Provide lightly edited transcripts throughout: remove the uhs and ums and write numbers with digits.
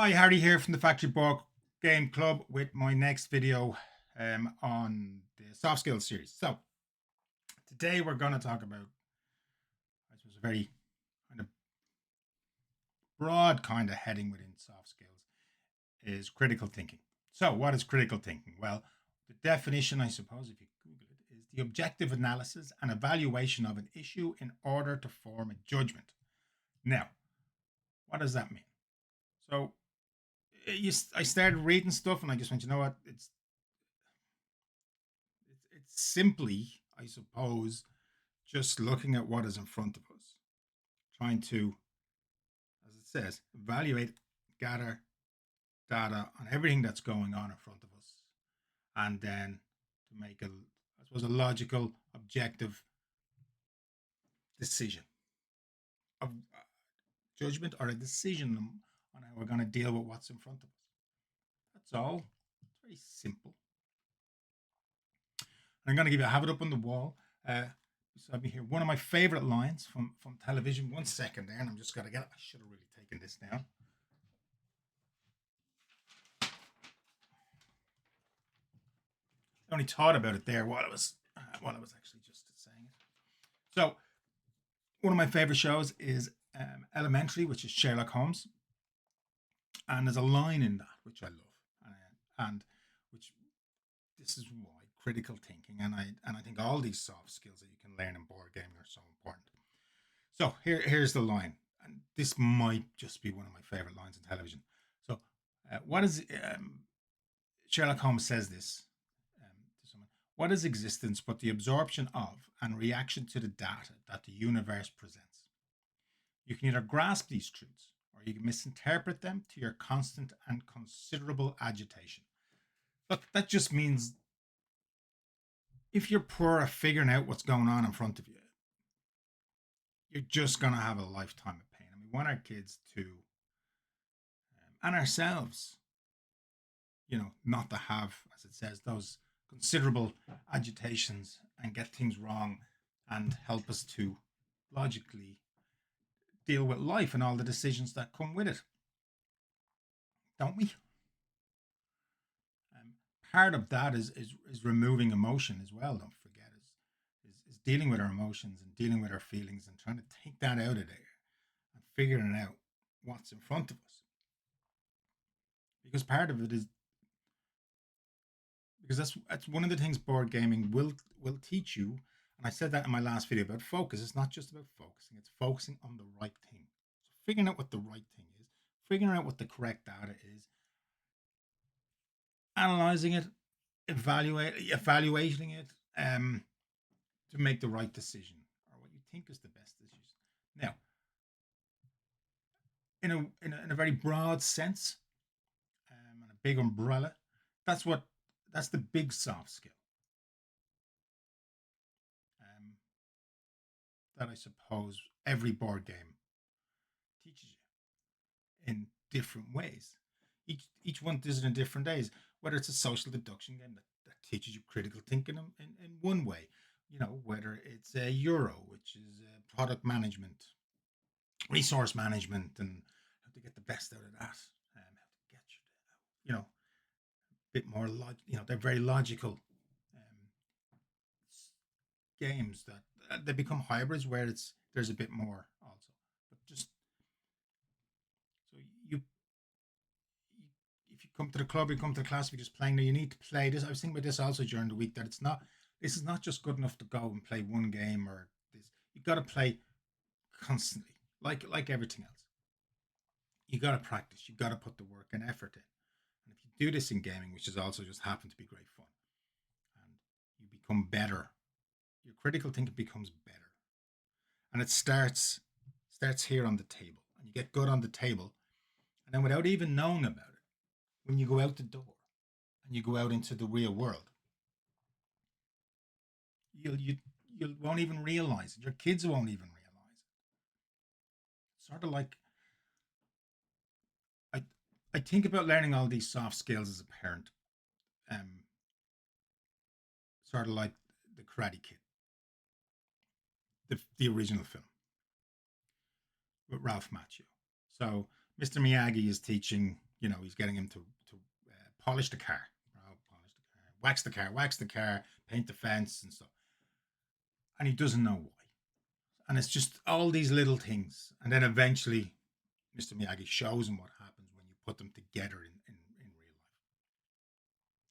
Hi, Harry here from the Factory Board Game Club with my next video on the soft skills series. So today we're going to talk about, I suppose, a very kind of broad kind of heading within soft skills is critical thinking. So what is critical thinking? Well, the definition, I suppose, if you Google it, is the objective analysis and evaluation of an issue in order to form a judgment. Now, what does that mean? So I started reading stuff and I just went, you know what? It's simply, I suppose, just looking at what is in front of us, trying to, as it says, evaluate, gather data on everything that's going on in front of us, and then to make I suppose, a logical, objective decision of judgment or a decision on how we're going to deal with what's in front of us. That's all. It's very simple. I'm going to have it up on the wall. Beside me here, one of my favorite lines from television. 1 second there, and I'm just gonna get it. I should have really taken this down. I only thought about it there while I was actually just saying it. So, one of my favorite shows is Elementary, which is Sherlock Holmes, and there's a line in that which I love, and which this is why critical thinking and I think all these soft skills that you can learn in board gaming are so important. So here's the line, and this might just be one of my favorite lines in television. So, what is Sherlock Holmes says this to someone? What is existence but the absorption of and reaction to the data that the universe presents? You can either grasp these truths or you can misinterpret them to your constant and considerable agitation. Look, that just means if you're poor at figuring out what's going on in front of you, you're just going to have a lifetime of pain. And we want our kids to, and ourselves, not to have, as it says, those considerable agitations and get things wrong and help us to logically deal with life and all the decisions that come with it. Don't we? Part of that is removing emotion as well. Don't forget is dealing with our emotions and dealing with our feelings and trying to take that out of there and figuring out what's in front of us. Because part of it is because that's one of the things board gaming will teach you. And I said that in my last video about focus. It's not just about focusing; it's focusing on the right thing. So figuring out what the right thing is, figuring out what the correct data is, analyzing it, evaluating it, to make the right decision or what you think is the best decision. Now, in a very broad sense, and a big umbrella, that's the big soft skill. That I suppose every board game teaches you in different ways. Each one does it in different days. Whether it's a social deduction game that teaches you critical thinking in one way, whether it's a Euro, which is product management, resource management, and how to get the best out of that, how to get a bit more they're very logical games that they become hybrids where there's a bit more also, but just so if you come to the club, you come to the class, if you're just playing now, you need to play this. I was thinking about this also during the week, that this is not just good enough to go and play one game or this. You got to play constantly, like everything else. You got to practice. You got to put the work and effort in. And if you do this in gaming, which has also just happened to be great fun, and you become better, your critical thinking becomes better, and it starts here on the table, and you get good on the table, and then without even knowing about it, when you go out the door and you go out into the real world, you won't even realize it. Your kids won't even realize it. It's sort of like I I think about learning all these soft skills as a parent. Um, Sort of like the Karate Kid, the original film with Ralph Macchio. So Mr. Miyagi is teaching he's getting him to polish the car, polish the car, wax the car, paint the fence and stuff, and he doesn't know why. And it's just all these little things, and then eventually, Mr. Miyagi shows him what happens when you put them together in real life,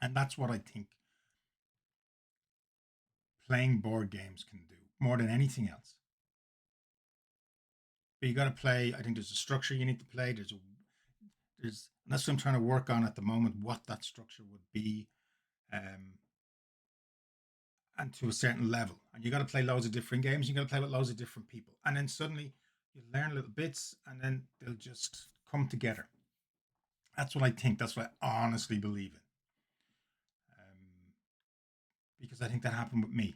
and that's what I think playing board games can do more than anything else. But you got to play. I think there's a structure you need to play. And that's what I'm trying to work on at the moment. What that structure would be, um, and to a certain level. And you got to play loads of different games. You got to play with loads of different people, and then suddenly you learn little bits, and then they'll just come together. That's what I think. That's what I honestly believe in, because I think that happened with me.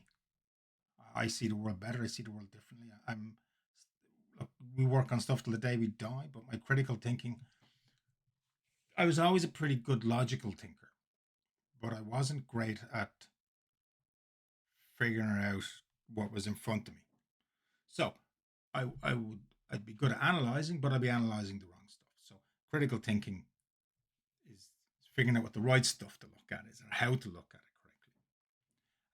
I see the world better. I see the world differently. Look, we work on stuff till the day we die, but my critical thinking, I was always a pretty good logical thinker, but I wasn't great at figuring out what was in front of me. So I'd be good at analyzing, but I'd be analyzing the wrong stuff. So critical thinking is figuring out what the right stuff to look at is and how to look at it correctly.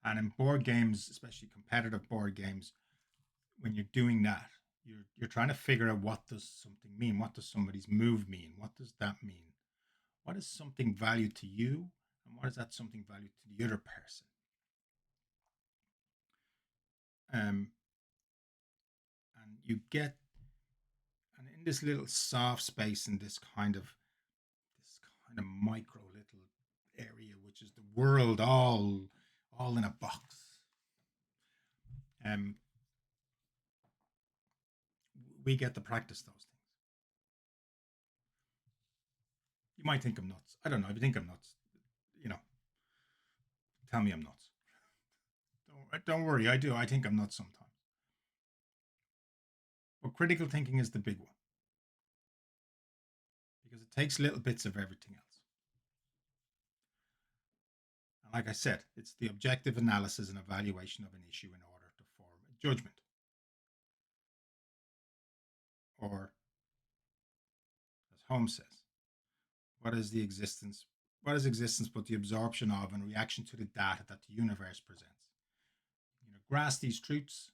And in board games, especially competitive board games, when you're doing that, you're trying to figure out what does something mean, what does somebody's move mean, what does that mean, what is something valued to you, and what is that something valued to the other person. And you get, and in this little soft space, in this kind of micro little area, which is the world all in a box. Um, we get to practice those things. You might think I'm nuts. I don't know. If you think I'm nuts, you know, tell me I'm nuts. Don't worry. I do. I think I'm nuts sometimes. But critical thinking is the big one because it takes little bits of everything else. And like I said, it's the objective analysis and evaluation of an issue in order to form a judgment. Or, as Holmes says, what is the existence? What is existence but the absorption of and reaction to the data that the universe presents? Grasp these truths,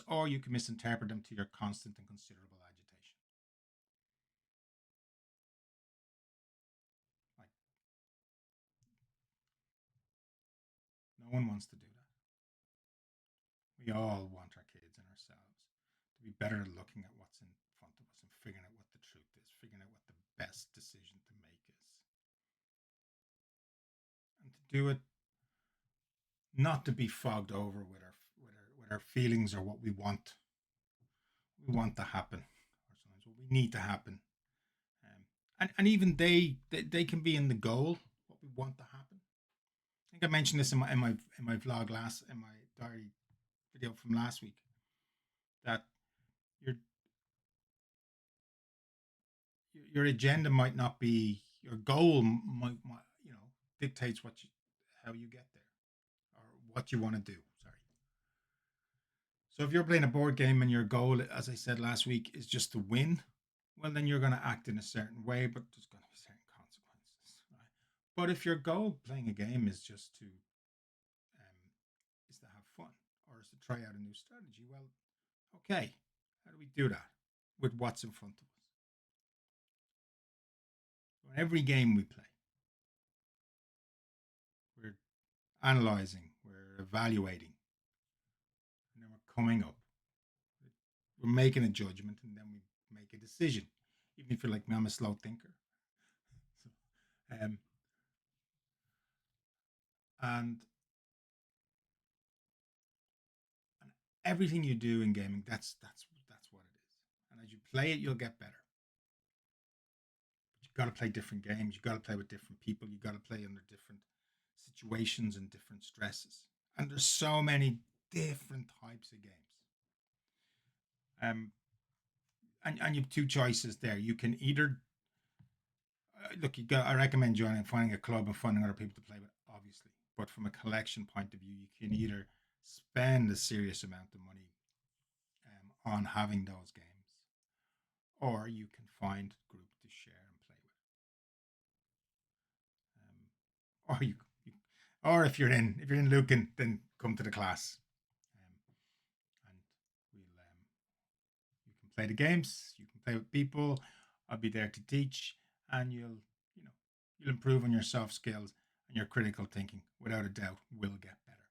or you can misinterpret them to your constant and considerable agitation. Like, no one wants to do that. We all want our kids and ourselves to be better at looking at what's in front of us and figuring out what the truth is, figuring out what the best decision to make is. And to do it not to be fogged over with our feelings or what we want to happen, or sometimes what we need to happen. And even they can be in the goal what we want to happen. I think I mentioned this in my vlog in my diary video from last week, that your your agenda might not be your goal, might dictates how you get there or what you want to do. Sorry. So if you're playing a board game and your goal, as I said last week, is just to win, well, then you're going to act in a certain way, but there's going to be certain consequences, right? But if your goal playing a game is just to have fun or is to try out a new strategy, well, okay, how do we do that with what's in front of us? So in every game we play, we're analyzing, we're evaluating, and then we're coming up. We're making a judgment, and then we make a decision. Even if you're like me, I'm a slow thinker. So, and and everything you do in gaming, that's what it is. And as you play it, you'll get better. But you got to play different games. You got to play with different people. You got to play under different situations and different stresses. And there's so many different types of games. Um, and you have two choices there. You can either look. I recommend joining, finding a club, and finding other people to play with, obviously. But from a collection point of view, you can either spend a serious amount of money on having those games, or you can find a group to share and play with. or or if you're in Lucan, then come to the class, and we'll you can play the games, you can play with people. I'll be there to teach, and you know you'll improve on your soft skills, and your critical thinking, without a doubt, will get better.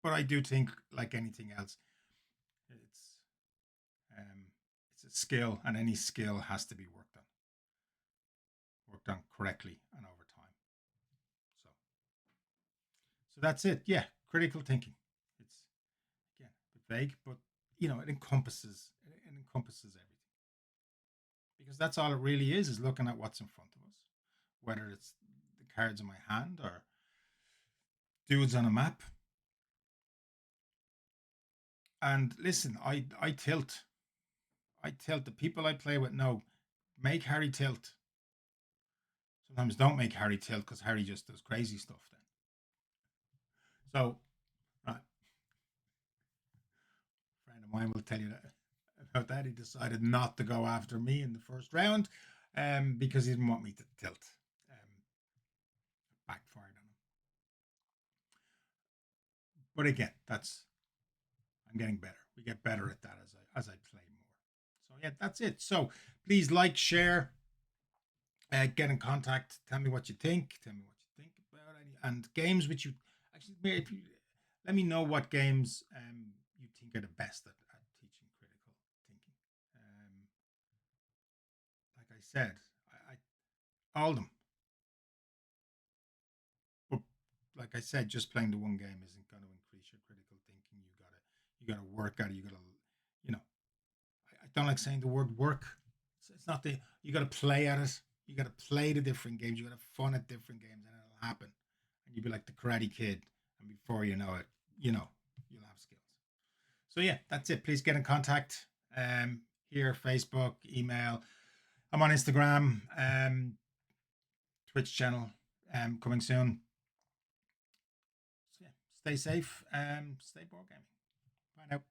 But I do think, like anything else, it's um, it's a skill, and any skill has to be worked on correctly and over time. So, so that's it. Yeah, critical thinking. It's again a bit vague, but it encompasses everything, because that's all it really is looking at what's in front of us, whether it's the cards in my hand or dudes on a map. And listen, I tilt. I tilt. The people I play with know, make Harry tilt. Sometimes don't make Harry tilt, because Harry just does crazy stuff then. So, right, a friend of mine will tell you about that. He decided not to go after me in the first round, because he didn't want me to tilt. Um, Backfired on him. But again, that's I'm getting better. We get better at that as I play more. So yeah, that's it. So please like, share, get in contact. Tell me what you think. Tell me what you think about any and games which you actually. If you let me know what games you think are the best at teaching critical thinking. Um, like I said, all of them. But like I said, just playing the one game isn't going to increase your critical thinking. You gotta work at it. You gotta you know I don't like saying the word work. It's not the you got to play at it. You got to play the different games. You got to have fun at different games, and it'll happen. And you'll be like the Karate Kid, and before you know it, you'll have skills. So yeah, that's it. Please get in contact. Here, Facebook, email. I'm on Instagram, Twitch channel, coming soon. So yeah, stay safe. Stay board gaming. Bye now.